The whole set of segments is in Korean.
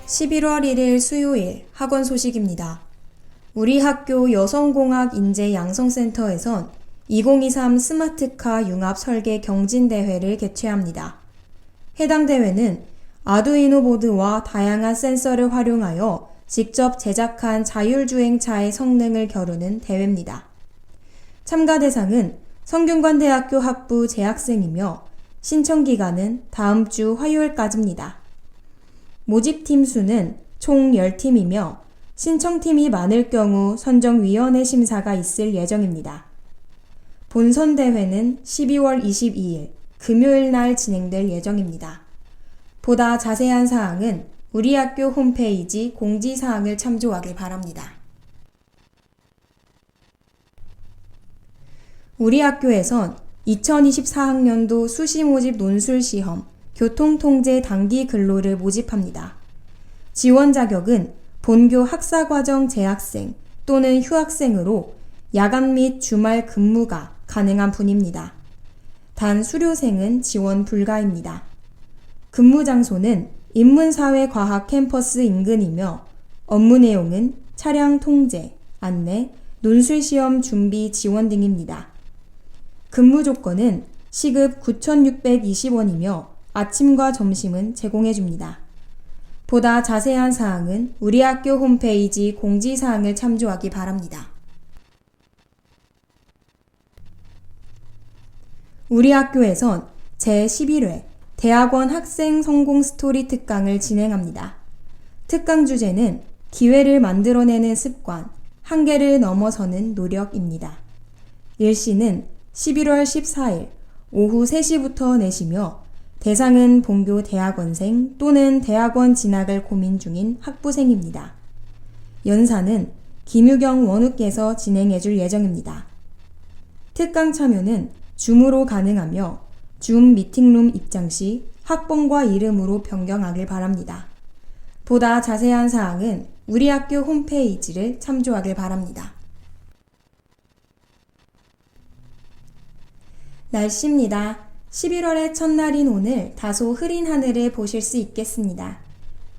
11월 1일 수요일 학원 소식입니다. 우리 학교 여성공학인재양성센터에선 2023 스마트카 융합 설계 경진대회를 개최합니다. 해당 대회는 아두이노 보드와 다양한 센서를 활용하여 직접 제작한 자율주행차의 성능을 겨루는 대회입니다. 참가 대상은 성균관대학교 학부 재학생이며 신청 기간은 다음 주 화요일까지입니다. 모집팀 수는 총 10팀이며 신청팀이 많을 경우 선정위원회 심사가 있을 예정입니다. 본선 대회는 12월 22일 금요일 날 진행될 예정입니다. 보다 자세한 사항은 우리 학교 홈페이지 공지사항을 참조하길 바랍니다. 우리 학교에선 2024학년도 수시모집 논술시험 교통통제 단기 근로를 모집합니다. 지원 자격은 본교 학사과정 재학생 또는 휴학생으로 야간 및 주말 근무가 가능한 분입니다. 단 수료생은 지원 불가입니다. 근무 장소는 인문사회과학 캠퍼스 인근이며 업무 내용은 차량 통제, 안내, 논술시험 준비 지원 등입니다. 근무 조건은 시급 9,620원이며 아침과 점심은 제공해줍니다. 보다 자세한 사항은 우리 학교 홈페이지 공지사항을 참조하기 바랍니다. 우리 학교에선 제11회 대학원 학생 성공 스토리 특강을 진행합니다. 특강 주제는 기회를 만들어내는 습관, 한계를 넘어서는 노력입니다. 일시는 11월 14일 오후 3시부터 내시며 대상은 본교 대학원생 또는 대학원 진학을 고민 중인 학부생입니다. 연사는 김유경 원우께서 진행해 줄 예정입니다. 특강 참여는 줌으로 가능하며 줌 미팅룸 입장 시 학번과 이름으로 변경하길 바랍니다. 보다 자세한 사항은 우리 학교 홈페이지를 참조하길 바랍니다. 날씨입니다. 11월의 첫날인 오늘 다소 흐린 하늘을 보실 수 있겠습니다.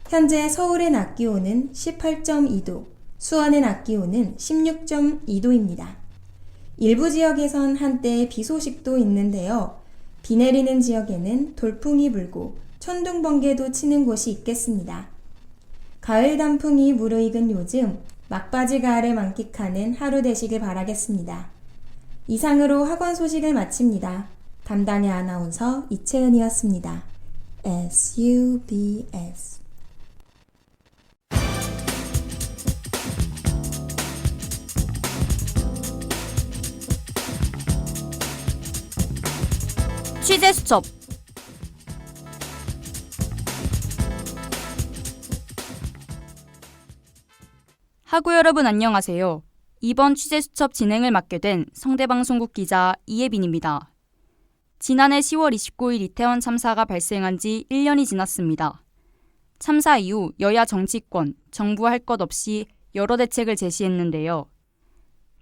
현재 서울의 낮 기온은 18.2도, 수원의 낮 기온은 16.2도입니다. 일부 지역에선 한때 비 소식도 있는데요. 비 내리는 지역에는 돌풍이 불고 천둥 번개도 치는 곳이 있겠습니다. 가을 단풍이 무르익은 요즘 막바지 가을을 만끽하는 하루 되시길 바라겠습니다. 이상으로 학원 소식을 마칩니다. 담당의 아나운서 이채은이었습니다. SUBS 취재 수첩. 학우 여러분 안녕하세요. 이번 취재 수첩 진행을 맡게 된 성대방송국 기자 이예빈입니다. 지난해 10월 29일 이태원 참사가 발생한 지 1년이 지났습니다. 참사 이후 여야 정치권, 정부 할 것 없이 여러 대책을 제시했는데요.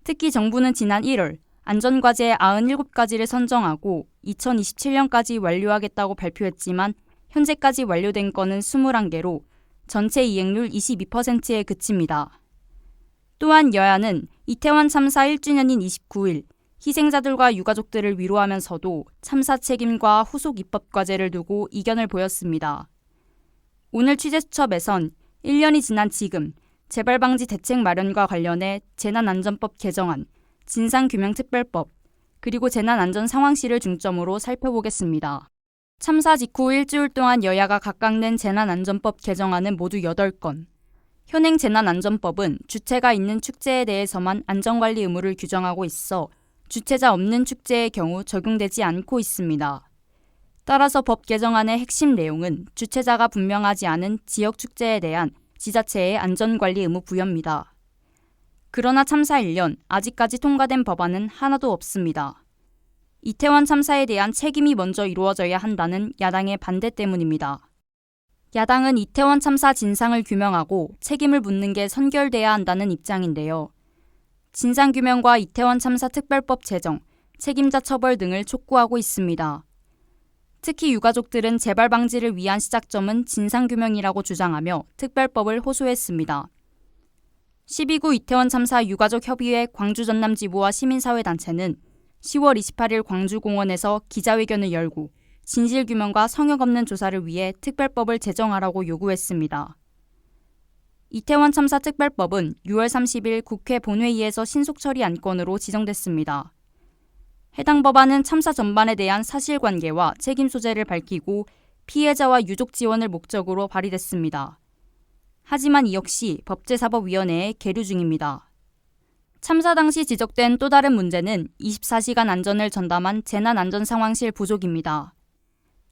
특히 정부는 지난 1월 안전과제 97가지를 선정하고 2027년까지 완료하겠다고 발표했지만 현재까지 완료된 건은 21개로 전체 이행률 22%에 그칩니다. 또한 여야는 이태원 참사 1주년인 29일 희생자들과 유가족들을 위로하면서도 참사 책임과 후속 입법 과제를 두고 이견을 보였습니다. 오늘 취재수첩에선 1년이 지난 지금 재발방지 대책 마련과 관련해 재난안전법 개정안, 진상규명특별법, 그리고 재난안전상황실을 중점으로 살펴보겠습니다. 참사 직후 일주일 동안 여야가 각각 낸 재난안전법 개정안은 모두 8건. 현행 재난안전법은 주체가 있는 축제에 대해서만 안전관리 의무를 규정하고 있어 주체자 없는 축제의 경우 적용되지 않고 있습니다. 따라서 법 개정안의 핵심 내용은 주체자가 분명하지 않은 지역 축제에 대한 지자체의 안전관리 의무 부여입니다. 그러나 참사 1년, 아직까지 통과된 법안은 하나도 없습니다. 이태원 참사에 대한 책임이 먼저 이루어져야 한다는 야당의 반대 때문입니다. 야당은 이태원 참사 진상을 규명하고 책임을 묻는 게 선결돼야 한다는 입장인데요. 진상규명과 이태원 참사 특별법 제정, 책임자 처벌 등을 촉구하고 있습니다. 특히 유가족들은 재발 방지를 위한 시작점은 진상규명이라고 주장하며 특별법을 호소했습니다. 12구 이태원 참사 유가족협의회 광주전남지부와 시민사회단체는 10월 28일 광주공원에서 기자회견을 열고 진실규명과 성역 없는 조사를 위해 특별법을 제정하라고 요구했습니다. 이태원 참사 특별법은 6월 30일 국회 본회의에서 신속처리 안건으로 지정됐습니다. 해당 법안은 참사 전반에 대한 사실관계와 책임 소재를 밝히고 피해자와 유족 지원을 목적으로 발의됐습니다. 하지만 이 역시 법제사법위원회에 계류 중입니다. 참사 당시 지적된 또 다른 문제는 24시간 안전을 전담한 재난안전상황실 부족입니다.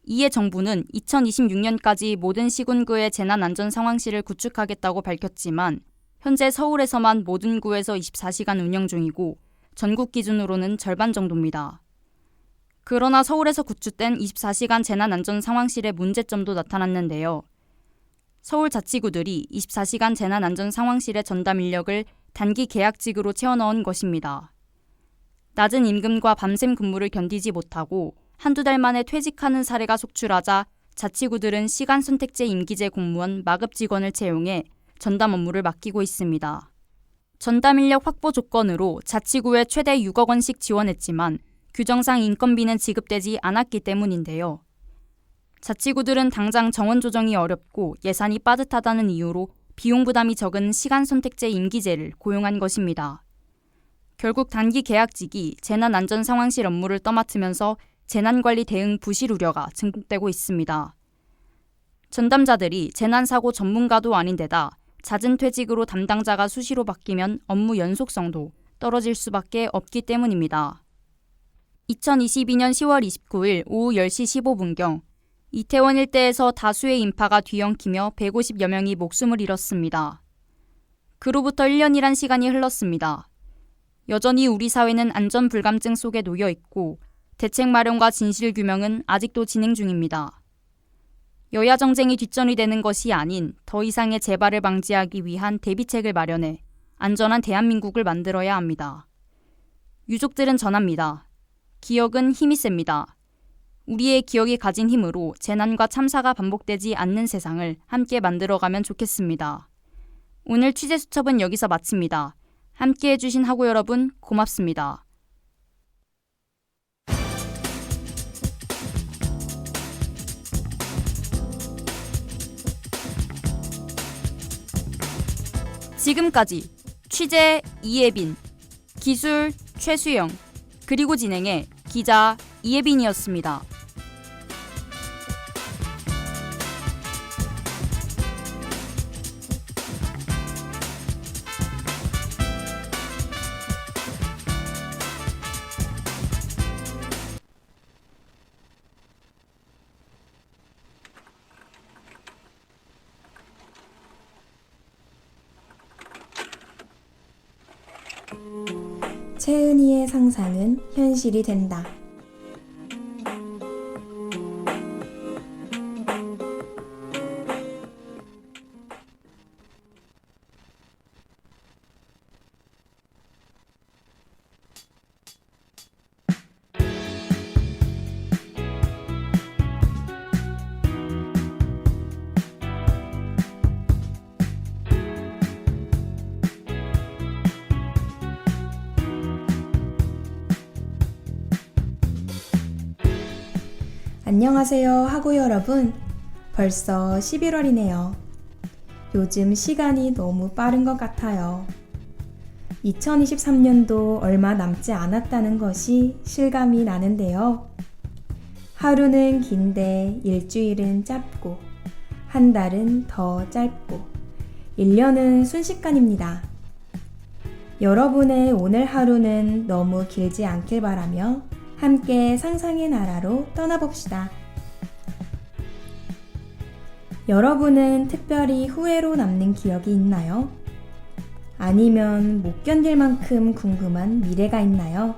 이에 정부는 2026년까지 모든 시군구에 재난안전상황실을 구축하겠다고 밝혔지만 현재 서울에서만 모든 구에서 24시간 운영 중이고 전국 기준으로는 절반 정도입니다. 그러나 서울에서 구축된 24시간 재난안전상황실의 문제점도 나타났는데요. 서울 자치구들이 24시간 재난안전상황실의 전담 인력을 단기 계약직으로 채워넣은 것입니다. 낮은 임금과 밤샘 근무를 견디지 못하고 한두 달 만에 퇴직하는 사례가 속출하자 자치구들은 시간 선택제 임기제 공무원 마급 직원을 채용해 전담 업무를 맡기고 있습니다. 전담 인력 확보 조건으로 자치구에 최대 6억 원씩 지원했지만 규정상 인건비는 지급되지 않았기 때문인데요. 자치구들은 당장 정원 조정이 어렵고 예산이 빠듯하다는 이유로 비용 부담이 적은 시간 선택제 임기제를 고용한 것입니다. 결국 단기 계약직이 재난안전상황실 업무를 떠맡으면서 재난관리 대응 부실 우려가 증폭되고 있습니다. 전담자들이 재난사고 전문가도 아닌 데다 잦은 퇴직으로 담당자가 수시로 바뀌면 업무 연속성도 떨어질 수밖에 없기 때문입니다. 2022년 10월 29일 오후 10시 15분경 이태원 일대에서 다수의 인파가 뒤엉키며 150여 명이 목숨을 잃었습니다. 그로부터 1년이란 시간이 흘렀습니다. 여전히 우리 사회는 안전 불감증 속에 놓여 있고 대책 마련과 진실 규명은 아직도 진행 중입니다. 여야 정쟁이 뒷전이 되는 것이 아닌 더 이상의 재발을 방지하기 위한 대비책을 마련해 안전한 대한민국을 만들어야 합니다. 유족들은 전합니다. 기억은 힘이 셉니다. 우리의 기억이 가진 힘으로 재난과 참사가 반복되지 않는 세상을 함께 만들어가면 좋겠습니다. 오늘 취재 수첩은 여기서 마칩니다. 함께해 주신 학우 여러분 고맙습니다. 지금까지 취재 이예빈, 기술 최수영, 그리고 진행의 기자 이예빈이었습니다. 채은이의 상상은 현실이 된다. 안녕하세요, 학우 여러분. 벌써 11월이네요. 요즘 시간이 너무 빠른 것 같아요. 2023년도 얼마 남지 않았다는 것이 실감이 나는데요. 하루는 긴데 일주일은 짧고, 한 달은 더 짧고, 1년은 순식간입니다. 여러분의 오늘 하루는 너무 길지 않길 바라며 함께 상상의 나라로 떠나봅시다. 여러분은 특별히 후회로 남는 기억이 있나요? 아니면 못 견딜 만큼 궁금한 미래가 있나요?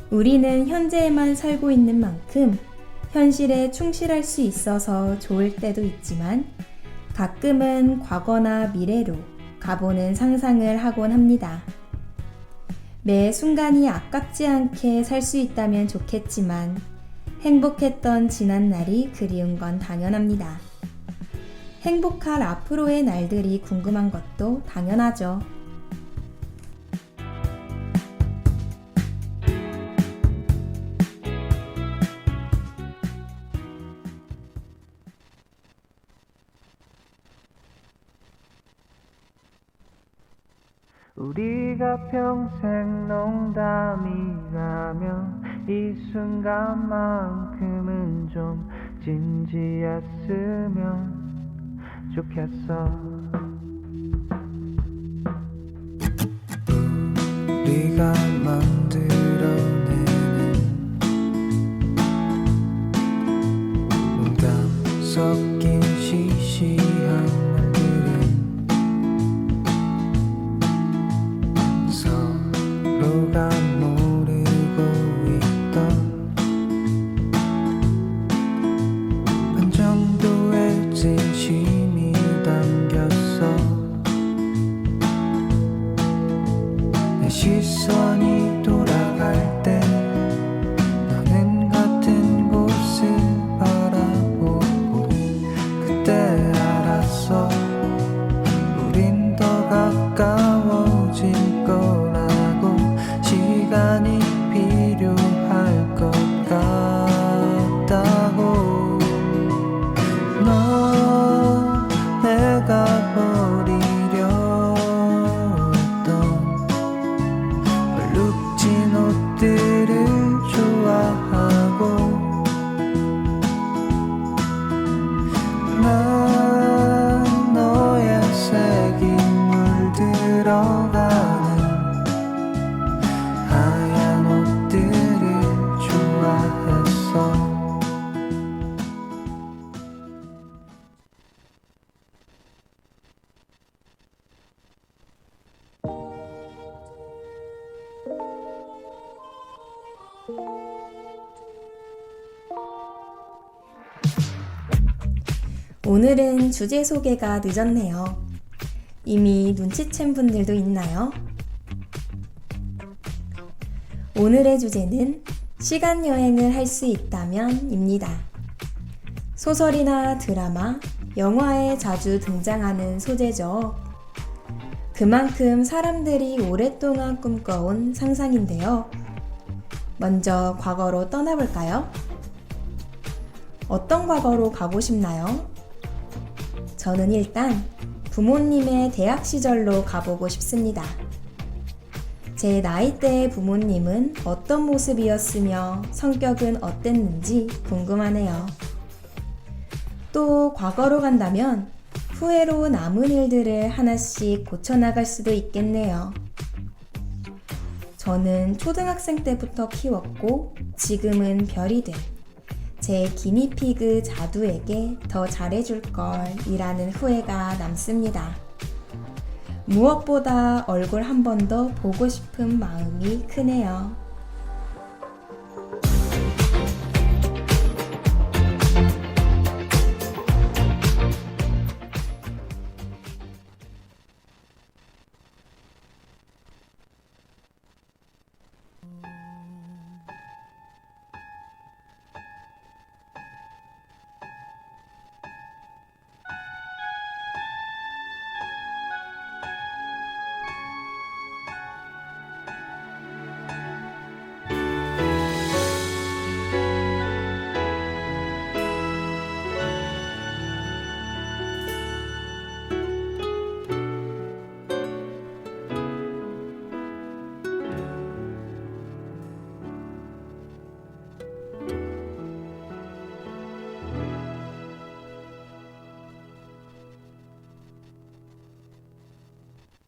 우리는 현재에만 살고 있는 만큼 현실에 충실할 수 있어서 좋을 때도 있지만 가끔은 과거나 미래로 가보는 상상을 하곤 합니다. 매 순간이 아깝지 않게 살 수 있다면 좋겠지만 행복했던 지난날이 그리운 건 당연합니다. 행복할 앞으로의 날들이 궁금한 것도 당연하죠. 우리가 평생 농담이라면 이 순간만큼은 좀 진지했으면 좋겠어. 우리가 만들어내는 농담 섞인 시시한 서로가 모르고 있던 반 정도의 진심이 담겼어. 내 시선이 돌아갈 때 너는 같은 곳을 바라보고 그때 알았어. 우린 더 가까워질 거라고. 시간이 필요할 것 같다고. 너 내가 버리려 했던 얼룩진 옷들을 좋아하고 난 너의 색이 물들어가는 하얀 옷들을 좋아했어. 오늘은 주제 소개가 늦었네요. 이미 눈치챈 분들도 있나요? 오늘의 주제는 시간 여행을 할 수 있다면 입니다. 소설이나 드라마, 영화에 자주 등장하는 소재죠. 그만큼 사람들이 오랫동안 꿈꿔온 상상인데요. 먼저 과거로 떠나볼까요? 어떤 과거로 가고 싶나요? 저는 일단 부모님의 대학 시절로 가보고 싶습니다. 제 나이대의 부모님은 어떤 모습이었으며 성격은 어땠는지 궁금하네요. 또 과거로 간다면 후회로 남은 일들을 하나씩 고쳐나갈 수도 있겠네요. 저는 초등학생 때부터 키웠고 지금은 별이 된 제 기니피그 자두에게 더 잘해줄 걸 이라는 후회가 남습니다. 무엇보다 얼굴 한 번 더 보고 싶은 마음이 크네요.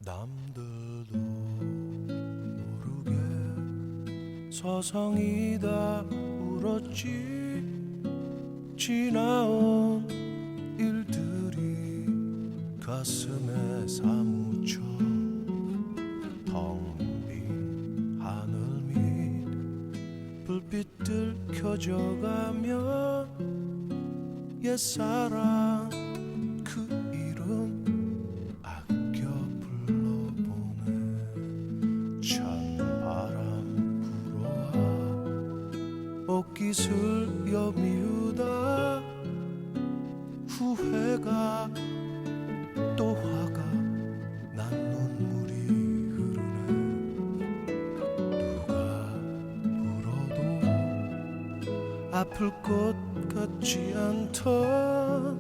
남들도 모르게 서성이다 울었지. 지나온 일들이 가슴에 사무쳐 텅 빈 하늘 밑 불빛들 켜져가며 옛사랑 그 이름 아껴 불러보네. 찬바람 불어와 옷깃을 여미우다 후회가 또 화가 난 눈물이 흐르네. 누가 울어도 아플 것 같지 않던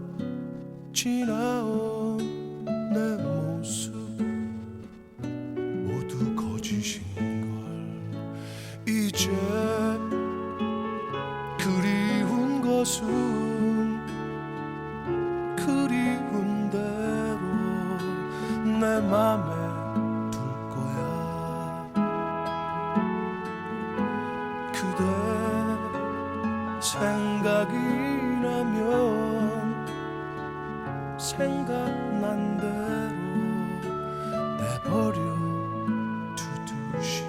지나온 내 모습 모두 거짓인걸. 이제 그리운 것은 그리운 대로 내 맘에 둘 거야. 그대 생각이 나면 생각난 대로 내버려 두듯이.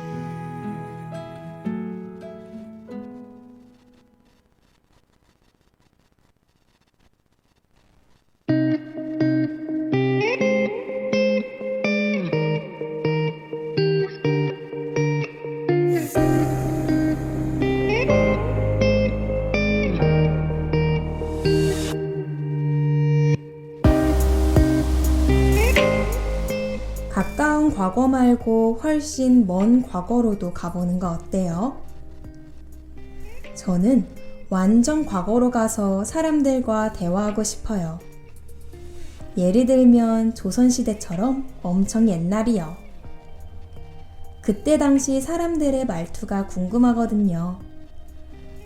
가까운 과거 말고 훨씬 먼 과거로도 가보는 거 어때요? 저는 완전 과거로 가서 사람들과 대화하고 싶어요. 예를 들면 조선시대처럼 엄청 옛날이요. 그때 당시 사람들의 말투가 궁금하거든요.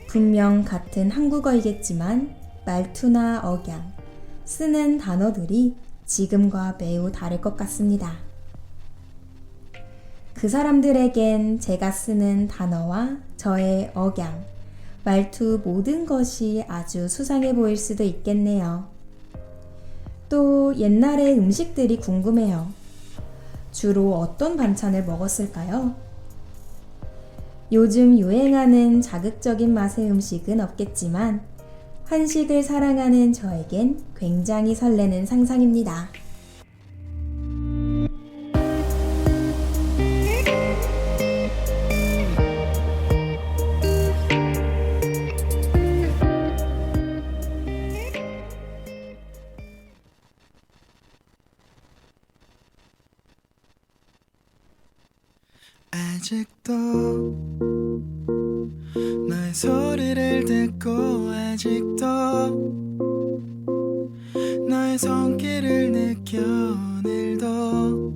분명 같은 한국어이겠지만 말투나 억양, 쓰는 단어들이 지금과 매우 다를 것 같습니다. 그 사람들에겐 제가 쓰는 단어와 저의 억양, 말투 모든 것이 아주 수상해 보일 수도 있겠네요. 또 옛날의 음식들이 궁금해요. 주로 어떤 반찬을 먹었을까요? 요즘 유행하는 자극적인 맛의 음식은 없겠지만 한식을 사랑하는 저에겐 굉장히 설레는 상상입니다. 아직도 너의 소리를 듣고 아직도 너의 손길을 느껴 오늘도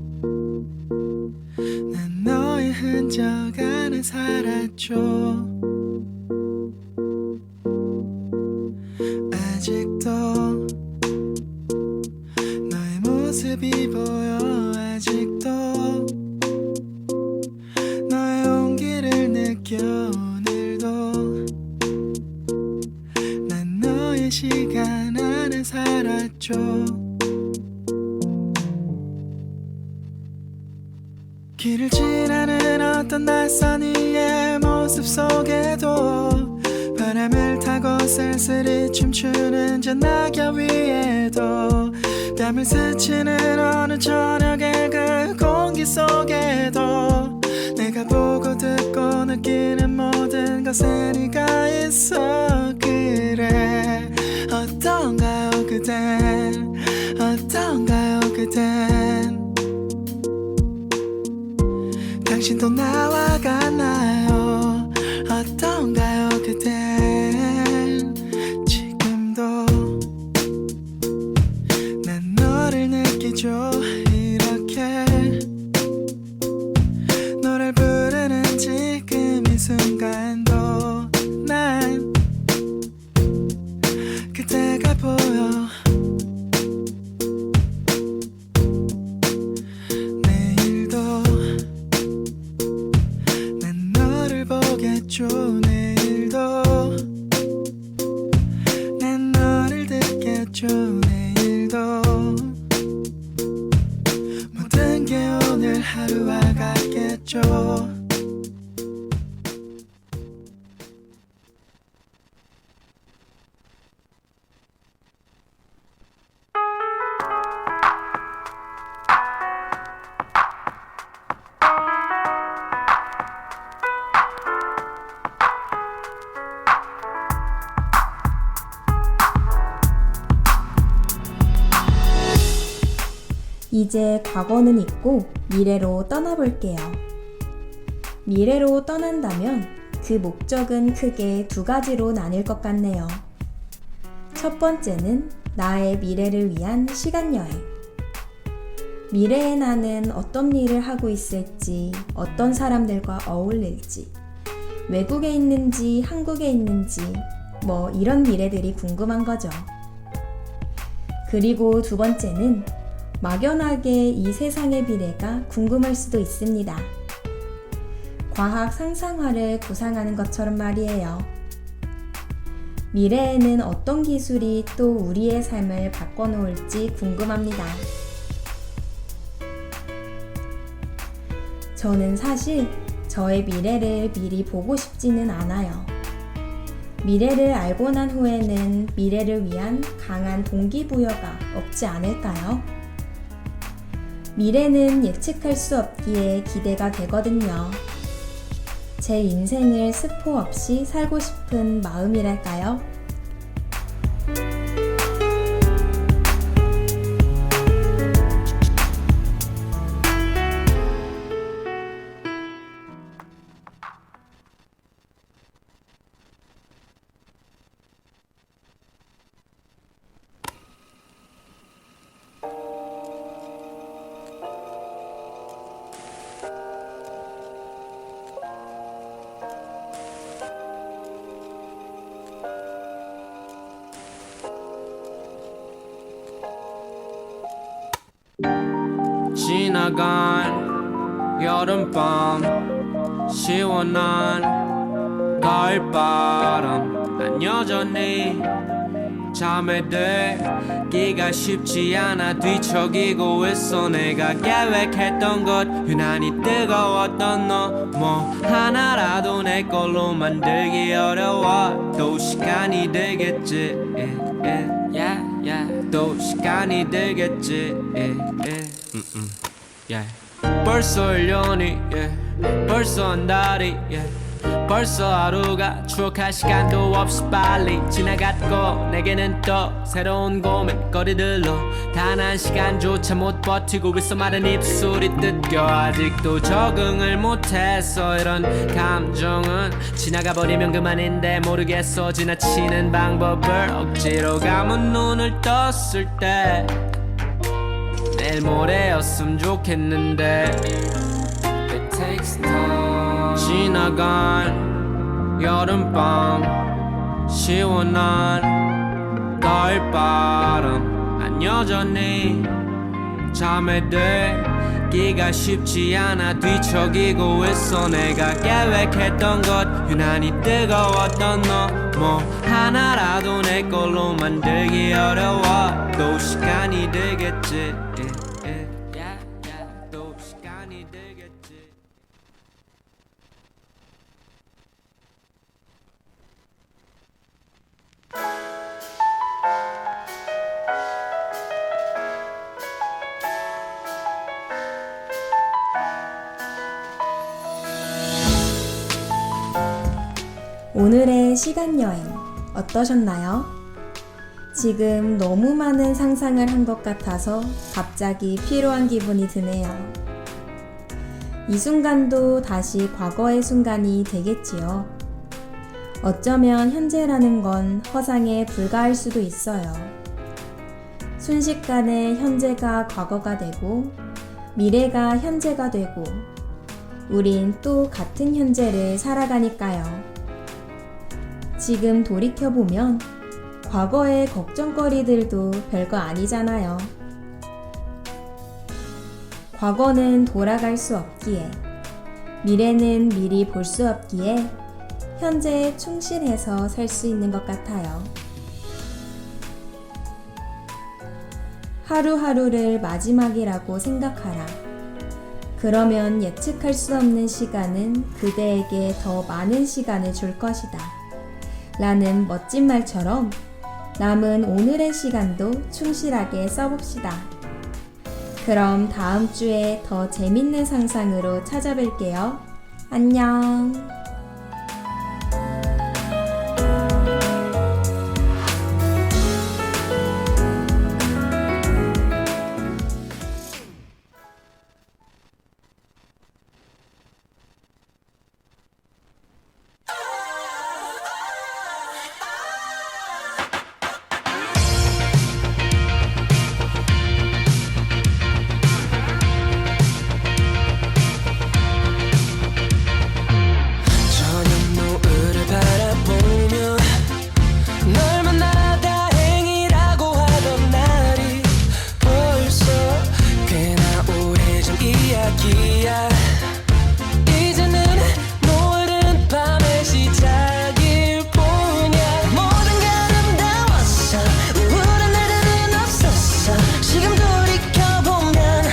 난 너의 흔적 안에 살았죠. 아직도 너의 모습이 보여. 아직도 너의 온기를 느껴 오늘도 난 너의 시간 안에 살았죠. 길을 지나는 어떤 낯선 이의 모습 속에도 바람을 타고 쓸쓸히 춤추는 저 낙엽 위에도 땀을 스치는 어느 저녁의 그 공기 속에도 내가 보고 듣고 느끼는 모든 것에 네가 있어. 그래 어떤가요 그댄 어떤가요 그댄 당신도 나와 같나요? 어떤가요 그댄 지금도 난 너를 느끼죠. 이렇게 너를 부르는 지금 이 순간도 난 그대가 보여. 내일도 난 너를 보겠죠. 내일도 난 너를 듣겠죠. 내일도 모든 게 오늘 하루와 같겠죠. 이제 과거는 잊고 미래로 떠나볼게요. 미래로 떠난다면 그 목적은 크게 두 가지로 나뉠 것 같네요. 첫 번째는 나의 미래를 위한 시간여행. 미래의 나는 어떤 일을 하고 있을지, 어떤 사람들과 어울릴지, 외국에 있는지 한국에 있는지 뭐 이런 미래들이 궁금한 거죠. 그리고 두 번째는 막연하게 이 세상의 미래가 궁금할 수도 있습니다. 과학 상상화를 구상하는 것처럼 말이에요. 미래에는 어떤 기술이 또 우리의 삶을 바꿔놓을지 궁금합니다. 저는 사실 저의 미래를 미리 보고 싶지는 않아요. 미래를 알고 난 후에는 미래를 위한 강한 동기부여가 없지 않을까요? 미래는 예측할 수 없기에 기대가 되거든요. 제 인생을 스포 없이 살고 싶은 마음이랄까요? 지나간 여름밤 시원한 가을바람 난 여전히 잠에 들기가 쉽지 않아 뒤척이고 있어 내가 계획했던 것 유난히 뜨거웠던 너 뭐 하나라도 내 걸로 만들기 어려워 또 시간이 들겠지 또 시간이 들겠지 벌써 1년이 벌써 한 달이 벌써 하루가 추억할 시간도 없이 빨리 지나갔고 내게는 또 새로운 고민거리들로 단 한 시간조차 못 버티고 있어 마른 입술이 뜯겨 아직도 적응을 못했어 이런 감정은 지나가 버리면 그만인데 모르겠어 지나치는 방법을 억지로 감은 눈을 떴을 때 내일 모레였으면 좋겠는데 It takes time 지나간 여름밤 시원한 가을바람 난 여전히 잠에 들기가 쉽지 않아 뒤척이고 있어 내가 계획했던 것 유난히 뜨거웠던 너 뭐 하나라도 내 걸로 만들기 어려워 또 시간이 들겠지 또 시간이 들겠지 오늘의 시간여행 어떠셨나요? 지금 너무 많은 상상을 한 것 같아서 갑자기 피로한 기분이 드네요. 이 순간도 다시 과거의 순간이 되겠지요. 어쩌면 현재라는 건 허상에 불과할 수도 있어요. 순식간에 현재가 과거가 되고 미래가 현재가 되고 우린 또 같은 현재를 살아가니까요. 지금 돌이켜보면 과거의 걱정거리들도 별거 아니잖아요. 과거는 돌아갈 수 없기에, 미래는 미리 볼 수 없기에 현재에 충실해서 살 수 있는 것 같아요. 하루하루를 마지막이라고 생각하라. 그러면 예측할 수 없는 시간은 그대에게 더 많은 시간을 줄 것이다. 라는 멋진 말처럼 남은 오늘의 시간도 충실하게 써봅시다. 그럼 다음 주에 더 재밌는 상상으로 찾아뵐게요. 안녕. 얘기야. 이제는 노을은 밤의 시작일 뿐이야. 모든 게 아름다웠어. 우울한 날들은 없었어. 지금 돌이켜보면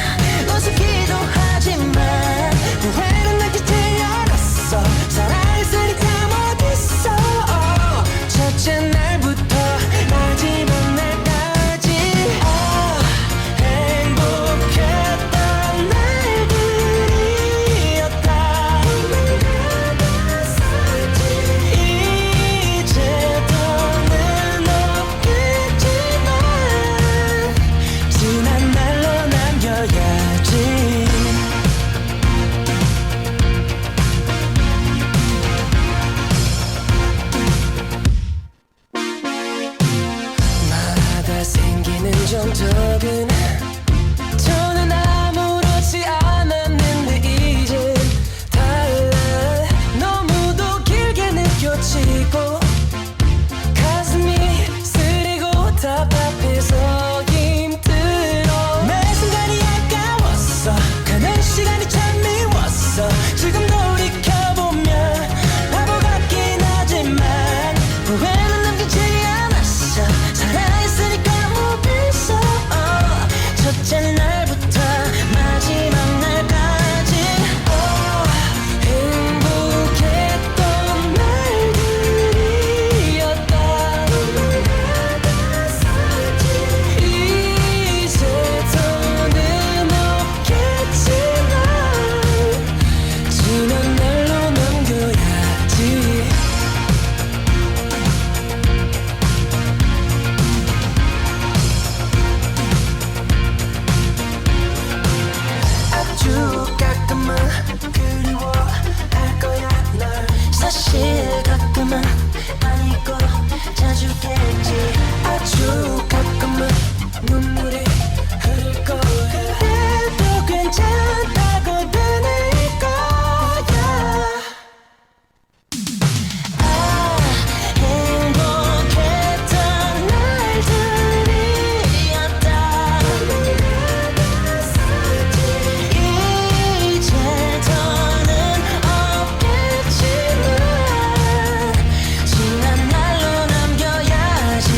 우습기도 하지만 후회는 느끼지 않았어. 살아있으니까 어딨어. 첫째 날부터 마지막 날까지 행복했던 날들이었다. 이제 더는 없겠지만 지난 날로 남겨야지. 말하다 생기는 정적은 저는 아무렇지 않았는데 이젠 달라. 너무도 길게 느껴지고 가슴이 쓰리고 답답해서 힘들어. 매 순간이 아까웠어. 가는 시간이 참 미웠어. 지금 돌이켜보면 바보 같긴 하지만 후회는 남기지 않았어. 살아있으니까 어딨어. 첫째 날부터 마지막 날까지 행복했던 날들이었다. 이제 더는 없겠지만 지난 날로 남겨야지. 아주 가끔은 그리워할 거야 널. 사실 가끔은 아니고 자주겠지. 아주 가끔은 눈물이 흐를 거야. 그래도 괜찮다고 되뇌 거야. 행복했던 날들이었다. 이제 더는 없겠지만 지난 날로 남겨야지.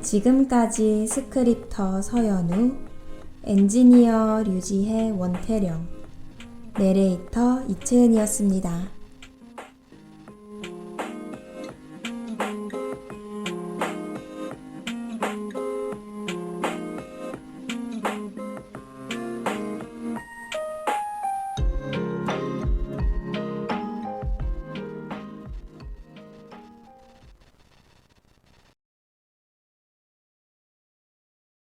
지금까지 스크립터 서연우, 엔지니어 류지혜, 원태령, 내레이터 이채은이었습니다.